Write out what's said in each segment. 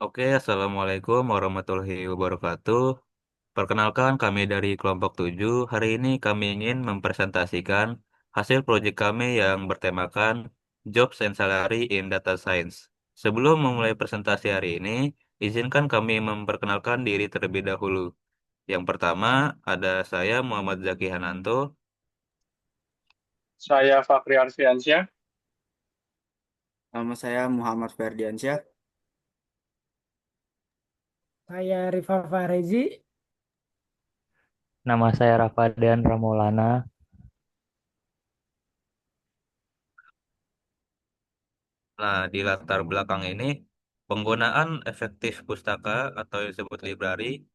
Oke, Assalamualaikum warahmatullahi wabarakatuh. Perkenalkan, kami dari kelompok 7. Hari ini kami ingin mempresentasikan hasil proyek kami yang bertemakan Jobs and Salary in Data Science. Sebelum memulai presentasi hari ini, izinkan kami memperkenalkan diri terlebih dahulu. Yang pertama, ada saya Muhammad Zaki Hananto. Saya Fakri Arfiansyah. Nama saya Muhammad Ferdiansyah. Saya Rifa Farezi. Nama saya Rafadian Ramolana. Nah, di latar belakang ini, penggunaan efektif pustaka atau yang disebut library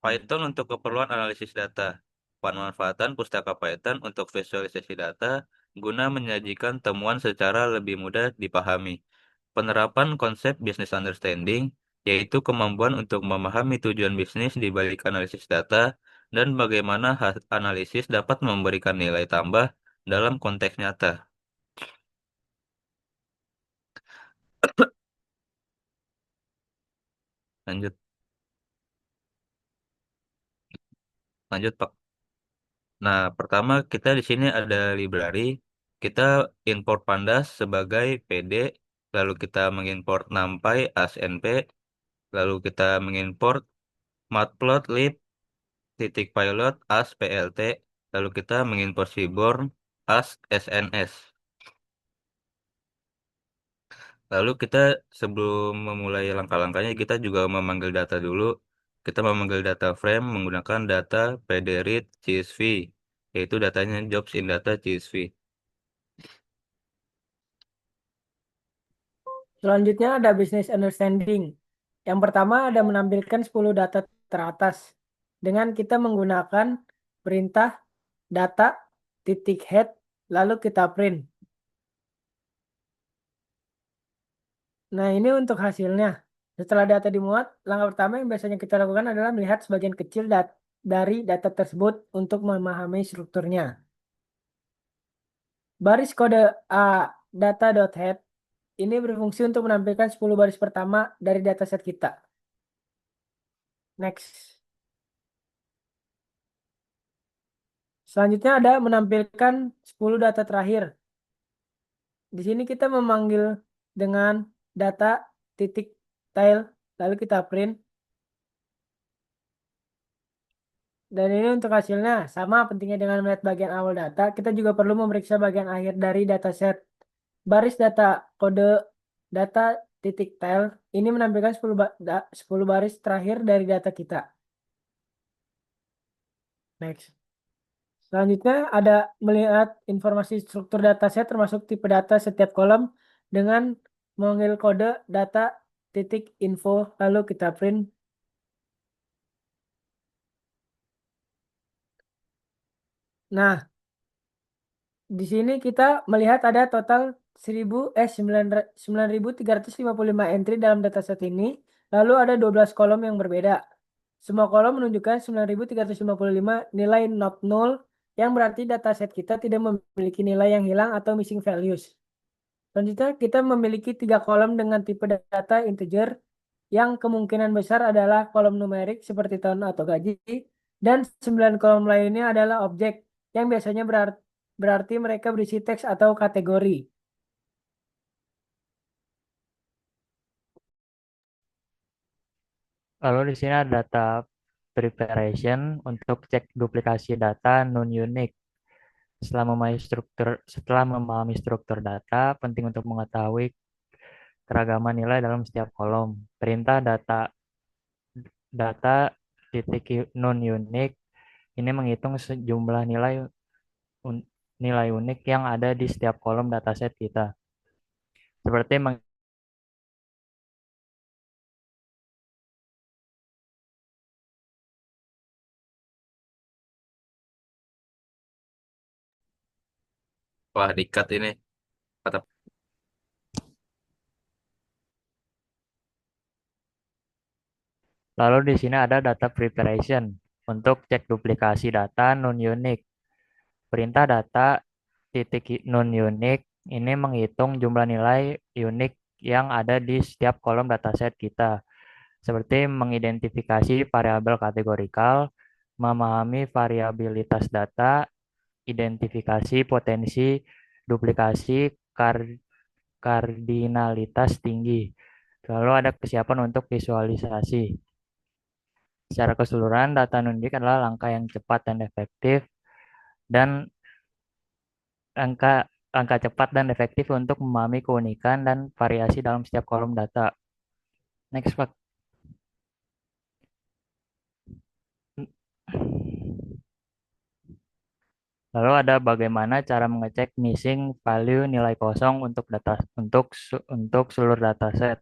Python untuk keperluan analisis data. Pemanfaatan pustaka Python untuk visualisasi data guna menyajikan temuan secara lebih mudah dipahami. Penerapan konsep business understanding, yaitu kemampuan untuk memahami tujuan bisnis di balik analisis data dan bagaimana analisis dapat memberikan nilai tambah dalam konteks nyata. Lanjut, lanjut Pak. Nah, pertama kita di sini ada library. Kita import Pandas sebagai PD, lalu kita mengimport NumPy as NP, lalu kita mengimport Matplotlib titik pilot as PLT, lalu kita mengimport Seaborn as SNS. Lalu kita sebelum memulai langkah-langkahnya kita juga memanggil data dulu. Kita memanggil data frame menggunakan data PDRead CSV, yaitu datanya jobs in data CSV. Selanjutnya ada business understanding. Yang pertama ada menampilkan 10 data teratas dengan kita menggunakan perintah data titik head lalu kita print. Nah, ini untuk hasilnya. Setelah data dimuat, langkah pertama yang biasanya kita lakukan adalah melihat sebagian kecil dari data tersebut untuk memahami strukturnya. Baris kode A data.head ini berfungsi untuk menampilkan 10 baris pertama dari dataset kita. Next. Selanjutnya ada menampilkan 10 data terakhir. Di sini kita memanggil dengan data titik tile, lalu kita print. Dan ini untuk hasilnya sama pentingnya dengan melihat bagian awal data, kita juga perlu memeriksa bagian akhir dari dataset. Baris data kode data titik tile ini menampilkan 10 baris terakhir dari data kita. Next. Selanjutnya ada melihat informasi struktur dataset termasuk tipe data setiap kolom dengan memanggil kode data titik info lalu kita print. Nah, di sini kita melihat ada total 9.355 entry dalam dataset ini. Lalu ada 12 kolom yang berbeda. Semua kolom menunjukkan 9.355 nilai not null yang berarti dataset kita tidak memiliki nilai yang hilang atau missing values. Selanjutnya kita memiliki 3 kolom dengan tipe data integer yang kemungkinan besar adalah kolom numerik seperti tahun atau gaji dan 9 kolom lainnya adalah objek yang biasanya berarti mereka berisi teks atau kategori. Lalu di sini ada data preparation untuk cek duplikasi data non-unique. Setelah memahami struktur data, penting untuk mengetahui keragaman nilai dalam setiap kolom. Perintah data data titik non-unique ini menghitung sejumlah un- nilai unik yang ada di setiap kolom dataset kita. Seperti Wah, dikat ini. Kata Lalu di sini ada data preparation untuk cek duplikasi data non-unique. Perintah data titik non-unique ini menghitung jumlah nilai unik yang ada di setiap kolom dataset kita. seperti mengidentifikasi variabel kategorikal, memahami variabilitas data, identifikasi potensi duplikasi, kardinalitas tinggi. Lalu ada kesiapan untuk visualisasi. Secara keseluruhan, data nundik adalah langkah yang cepat dan efektif dan langkah langkah cepat dan efektif untuk memahami keunikan dan variasi dalam setiap kolom data. Next, Pak. Lalu ada bagaimana cara mengecek missing value nilai kosong untuk data untuk seluruh dataset.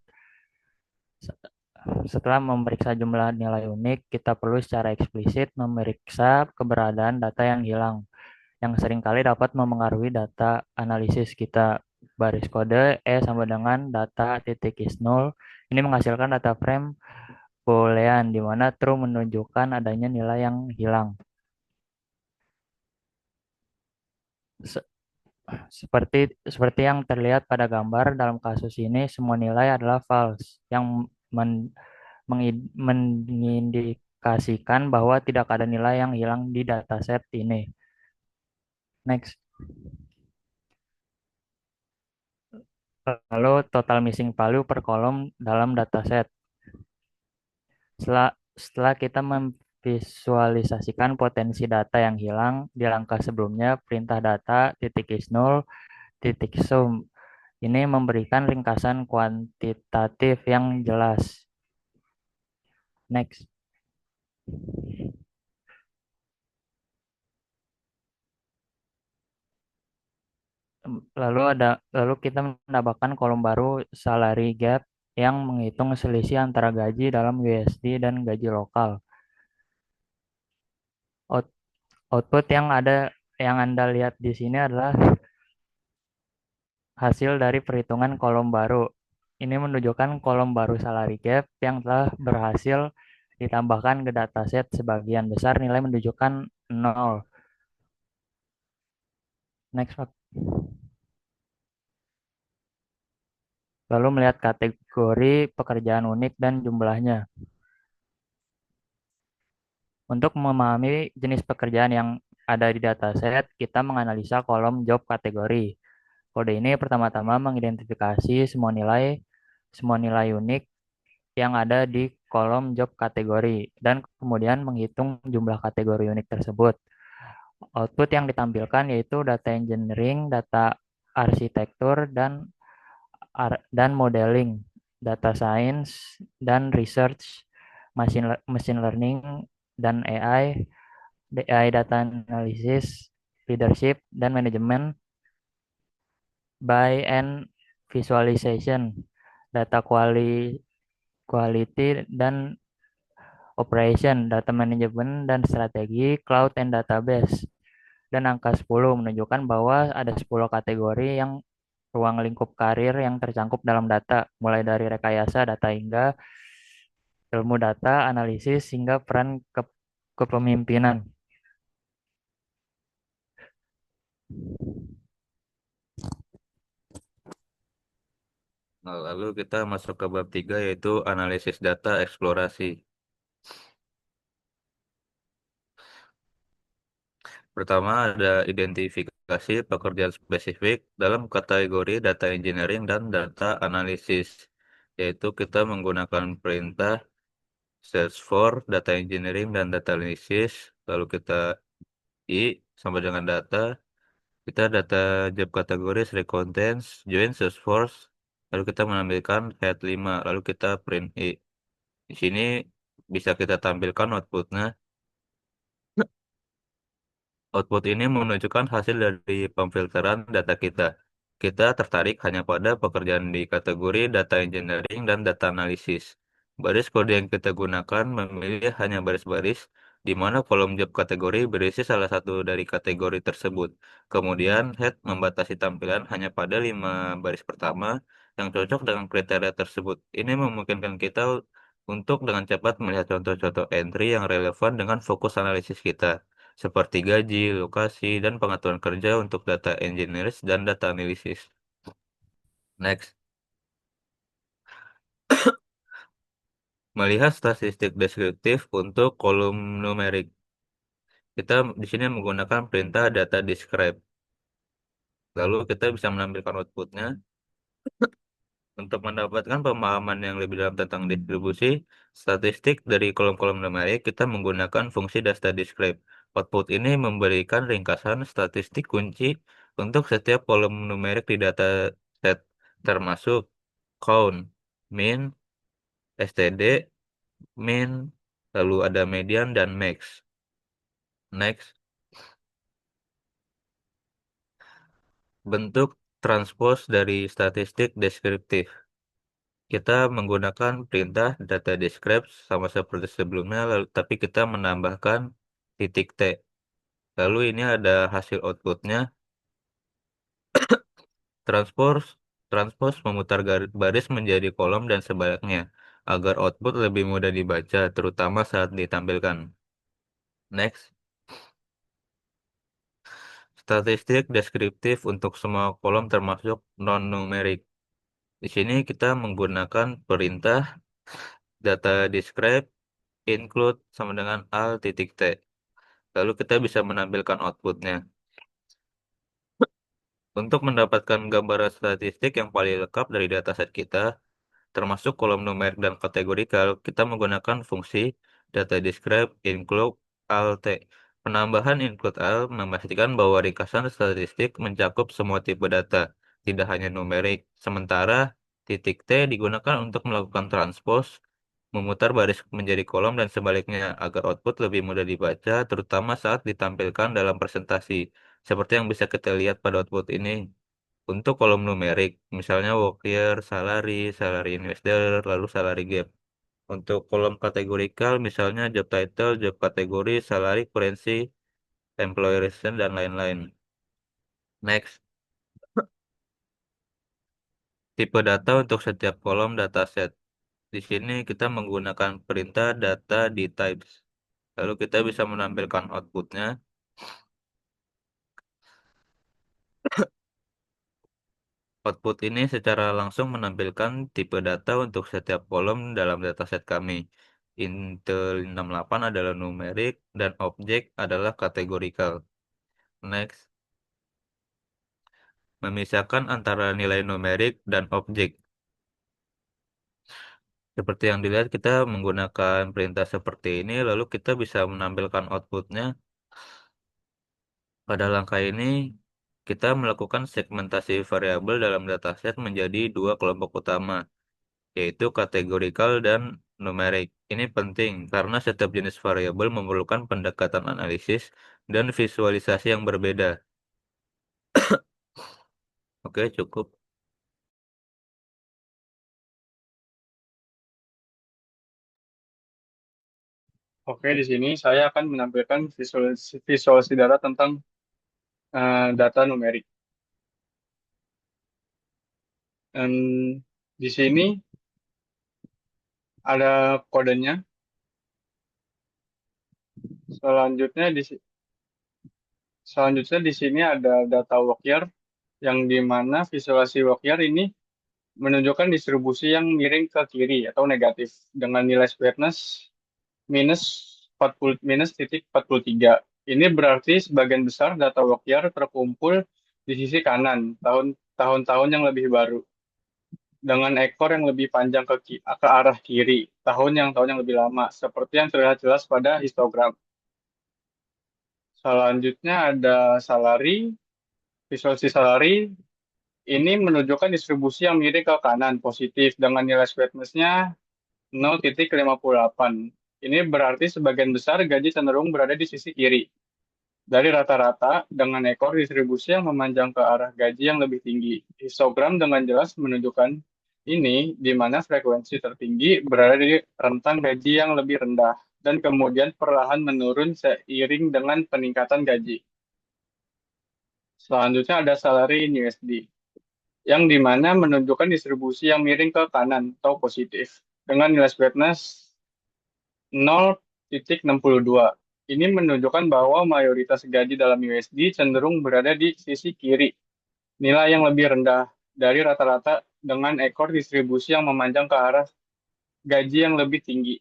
Setelah memeriksa jumlah nilai unik, kita perlu secara eksplisit memeriksa keberadaan data yang hilang, yang seringkali dapat memengaruhi data analisis kita. Baris kode E sama dengan data titik is null. Ini menghasilkan data frame boolean, di mana true menunjukkan adanya nilai yang hilang. Se- seperti yang terlihat pada gambar, dalam kasus ini semua nilai adalah false, yang mengindikasikan bahwa tidak ada nilai yang hilang di dataset ini. Next. Lalu total missing value per kolom dalam dataset. Setelah kita memvisualisasikan potensi data yang hilang di langkah sebelumnya, perintah data titik is null titik sum ini memberikan ringkasan kuantitatif yang jelas. Next. Lalu kita menambahkan kolom baru salary gap yang menghitung selisih antara gaji dalam USD dan gaji lokal. Output yang Anda lihat di sini adalah hasil dari perhitungan kolom baru. Ini menunjukkan kolom baru salary gap yang telah berhasil ditambahkan ke dataset. Sebagian besar nilai menunjukkan 0. Next, Pak. Lalu melihat kategori pekerjaan unik dan jumlahnya. Untuk memahami jenis pekerjaan yang ada di dataset, kita menganalisa kolom job kategori. Kode ini pertama-tama mengidentifikasi semua nilai unik yang ada di kolom job kategori dan kemudian menghitung jumlah kategori unik tersebut. Output yang ditampilkan yaitu data engineering, data arsitektur, dan modeling, data science, dan research, machine learning, dan AI data analysis, leadership, dan manajemen, by and visualization, data quality dan operation, data management dan strategi, cloud and database. Dan angka 10 menunjukkan bahwa ada 10 kategori yang ruang lingkup karir yang tercangkup dalam data, mulai dari rekayasa data hingga ilmu data, analisis, hingga peran kepemimpinan. Nah, lalu kita masuk ke bab 3 yaitu analisis data eksplorasi. Pertama ada identifikasi pekerjaan spesifik dalam kategori data engineering dan data analisis, yaitu kita menggunakan perintah search for data engineering dan data analisis, lalu kita i sama dengan data, kita data job kategori three contents, join search for, lalu kita menambilkan head 5, lalu kita print i. Di sini bisa kita tampilkan outputnya. Output ini menunjukkan hasil dari pemfilteran data kita. Kita tertarik hanya pada pekerjaan di kategori data engineering dan data analisis. Baris kode yang kita gunakan memilih hanya baris-baris di mana kolom job kategori berisi salah satu dari kategori tersebut. Kemudian head membatasi tampilan hanya pada 5 baris pertama yang cocok dengan kriteria tersebut. Ini memungkinkan kita untuk dengan cepat melihat contoh-contoh entry yang relevan dengan fokus analisis kita seperti gaji, lokasi, dan pengaturan kerja untuk data engineers dan data analisis. Next. Melihat statistik deskriptif untuk kolom numerik. Kita di sini menggunakan perintah data describe. Lalu kita bisa menampilkan outputnya. Untuk mendapatkan pemahaman yang lebih dalam tentang distribusi statistik dari kolom-kolom numerik, kita menggunakan fungsi data describe. Output ini memberikan ringkasan statistik kunci untuk setiap kolom numerik di data set, termasuk count, min, std, min, lalu ada median dan max. Next, bentuk transpose dari statistik deskriptif. Kita menggunakan perintah data describe sama seperti sebelumnya, lalu, tapi kita menambahkan titik T. Lalu ini ada hasil outputnya. Transpose, transpose memutar baris menjadi kolom dan sebaliknya, agar output lebih mudah dibaca, terutama saat ditampilkan. Next, statistik deskriptif untuk semua kolom termasuk non-numerik. Di sini kita menggunakan perintah data describe include sama dengan al titik T. Lalu kita bisa menampilkan outputnya. Untuk mendapatkan gambaran statistik yang paling lengkap dari dataset kita, termasuk kolom numerik dan kategorikal, kita menggunakan fungsi data describe include alt. Penambahan include all memastikan bahwa ringkasan statistik mencakup semua tipe data, tidak hanya numerik. Sementara titik T digunakan untuk melakukan transpose, memutar baris menjadi kolom dan sebaliknya, agar output lebih mudah dibaca, terutama saat ditampilkan dalam presentasi. Seperti yang bisa kita lihat pada output ini. Untuk kolom numerik, misalnya work year, salary, salary investor, lalu salary gap. Untuk kolom kategorikal, misalnya job title, job kategori, salary, currency, employee relation, dan lain-lain. Next, tipe data untuk setiap kolom dataset. Di sini kita menggunakan perintah data di types. Lalu kita bisa menampilkan outputnya. Output ini secara langsung menampilkan tipe data untuk setiap kolom dalam dataset kami. Intel 68 adalah numerik dan objek adalah kategorikal. Next, memisahkan antara nilai numerik dan objek. Seperti yang dilihat kita menggunakan perintah seperti ini, lalu kita bisa menampilkan outputnya. Pada langkah ini, kita melakukan segmentasi variabel dalam dataset menjadi dua kelompok utama, yaitu kategorikal dan numerik. Ini penting karena setiap jenis variabel memerlukan pendekatan analisis dan visualisasi yang berbeda. Oke, cukup. Oke, di sini saya akan menampilkan visualisasi data tentang data numerik. Dan di sini ada kodenya. Selanjutnya di sini ada data work year, yang di mana visualisasi work year ini menunjukkan distribusi yang miring ke kiri atau negatif dengan nilai squareness minus 40 minus titik 43. Ini berarti sebagian besar data work year terkumpul di sisi kanan tahun-tahun yang lebih baru dengan ekor yang lebih panjang ke arah kiri, tahun yang lebih lama, seperti yang terlihat jelas pada histogram. Selanjutnya ada salary, visualisasi salary ini menunjukkan distribusi yang miring ke kanan, positif, dengan nilai squareness-nya 0,58. Ini berarti sebagian besar gaji cenderung berada di sisi kiri. Dari rata-rata, dengan ekor distribusi yang memanjang ke arah gaji yang lebih tinggi. Histogram dengan jelas menunjukkan ini, di mana frekuensi tertinggi berada di rentang gaji yang lebih rendah, dan kemudian perlahan menurun seiring dengan peningkatan gaji. Selanjutnya ada salary in USD, yang di mana menunjukkan distribusi yang miring ke kanan atau positif, dengan nilai squareness 0,62. Ini menunjukkan bahwa mayoritas gaji dalam USD cenderung berada di sisi kiri, nilai yang lebih rendah dari rata-rata dengan ekor distribusi yang memanjang ke arah gaji yang lebih tinggi.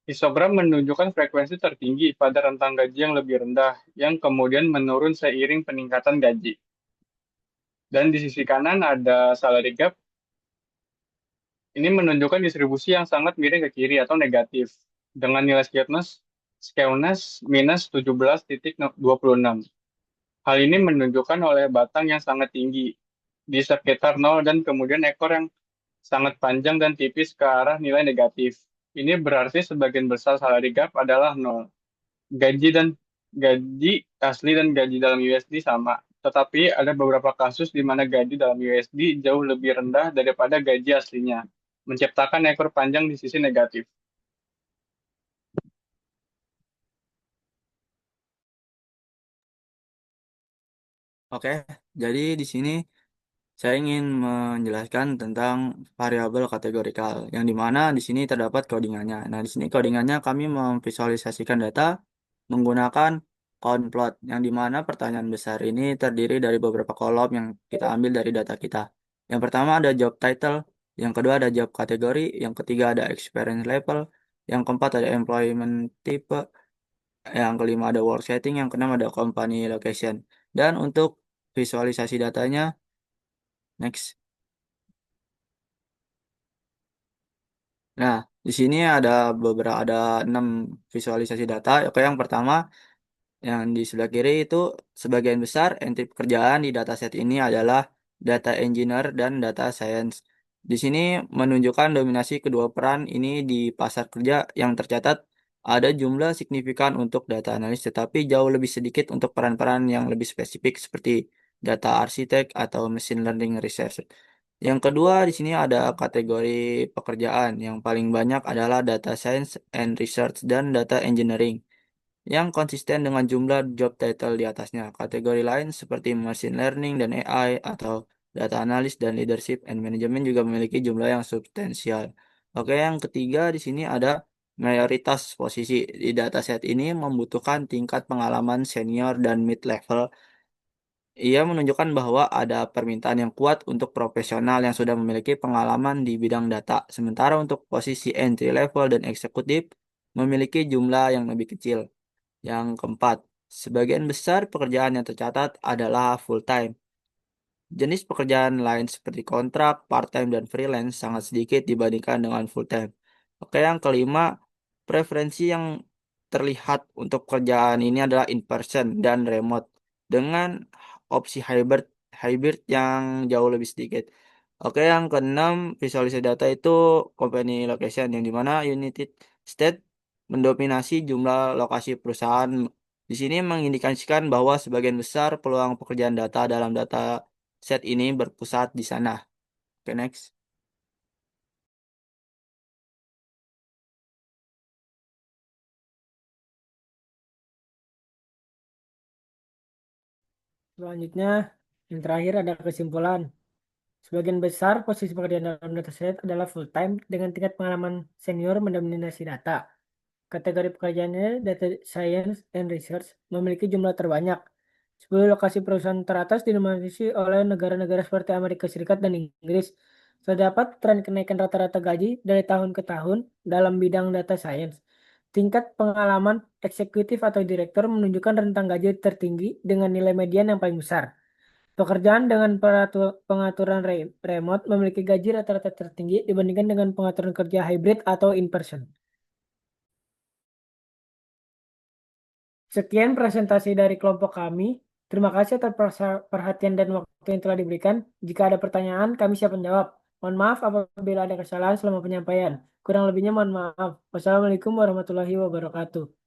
Histogram menunjukkan frekuensi tertinggi pada rentang gaji yang lebih rendah, yang kemudian menurun seiring peningkatan gaji. Dan di sisi kanan ada salary gap. Ini menunjukkan distribusi yang sangat miring ke kiri atau negatif, dengan nilai skewness minus 17,26. Hal ini menunjukkan oleh batang yang sangat tinggi di sekitar 0 dan kemudian ekor yang sangat panjang dan tipis ke arah nilai negatif. Ini berarti sebagian besar salary gap adalah 0. Gaji asli dan gaji dalam USD sama, tetapi ada beberapa kasus di mana gaji dalam USD jauh lebih rendah daripada gaji aslinya, menciptakan ekor panjang di sisi negatif. Oke, jadi di sini saya ingin menjelaskan tentang variabel kategorikal, yang dimana di sini terdapat codingannya. Nah, di sini codingannya kami memvisualisasikan data menggunakan count plot, yang dimana pertanyaan besar ini terdiri dari beberapa kolom yang kita ambil dari data kita. Yang pertama ada job title, yang kedua ada job kategori, yang ketiga ada experience level, yang keempat ada employment type, yang kelima ada work setting, yang keenam ada company location. Dan untuk visualisasi datanya, next. Nah, di sini ada 6 visualisasi data. Oke, yang pertama yang di sebelah kiri itu sebagian besar entry pekerjaan di dataset ini adalah data engineer dan data science. Di sini menunjukkan dominasi kedua peran ini di pasar kerja, yang tercatat ada jumlah signifikan untuk data analis, tetapi jauh lebih sedikit untuk peran-peran yang lebih spesifik seperti data arsitek atau machine learning research. Yang kedua, di sini ada kategori pekerjaan. Yang paling banyak adalah data science and research dan data engineering, yang konsisten dengan jumlah job title di atasnya. Kategori lain seperti machine learning dan AI atau data analis dan leadership and management juga memiliki jumlah yang substansial. Oke, yang ketiga di sini ada mayoritas posisi di dataset ini membutuhkan tingkat pengalaman senior dan mid level. Ia menunjukkan bahwa ada permintaan yang kuat untuk profesional yang sudah memiliki pengalaman di bidang data. Sementara untuk posisi entry level dan eksekutif memiliki jumlah yang lebih kecil. Yang keempat, sebagian besar pekerjaan yang tercatat adalah full-time. Jenis pekerjaan lain seperti kontrak, part-time, dan freelance sangat sedikit dibandingkan dengan full-time. Oke, yang kelima, preferensi yang terlihat untuk pekerjaan ini adalah in-person dan remote, dengan opsi hybrid yang jauh lebih sedikit. Oke, yang keenam, visualisasi data itu company location, yang dimana United States mendominasi jumlah lokasi perusahaan. Di sini mengindikasikan bahwa sebagian besar peluang pekerjaan data dalam data set ini berpusat di sana. Oke, next. Selanjutnya, yang terakhir ada kesimpulan. Sebagian besar posisi pekerjaan dalam dataset adalah full-time dengan tingkat pengalaman senior mendominasi data. Kategori pekerjaannya data science and research memiliki jumlah terbanyak. 10 lokasi perusahaan teratas didominasi oleh negara-negara seperti Amerika Serikat dan Inggris. Terdapat tren kenaikan rata-rata gaji dari tahun ke tahun dalam bidang data science. Tingkat pengalaman eksekutif atau direktur menunjukkan rentang gaji tertinggi dengan nilai median yang paling besar. Pekerjaan dengan pengaturan remote memiliki gaji rata-rata tertinggi dibandingkan dengan pengaturan kerja hybrid atau in-person. Sekian presentasi dari kelompok kami. Terima kasih atas perhatian dan waktu yang telah diberikan. Jika ada pertanyaan, kami siap menjawab. Mohon maaf apabila ada kesalahan selama penyampaian. Kurang lebihnya mohon maaf. Wassalamualaikum warahmatullahi wabarakatuh.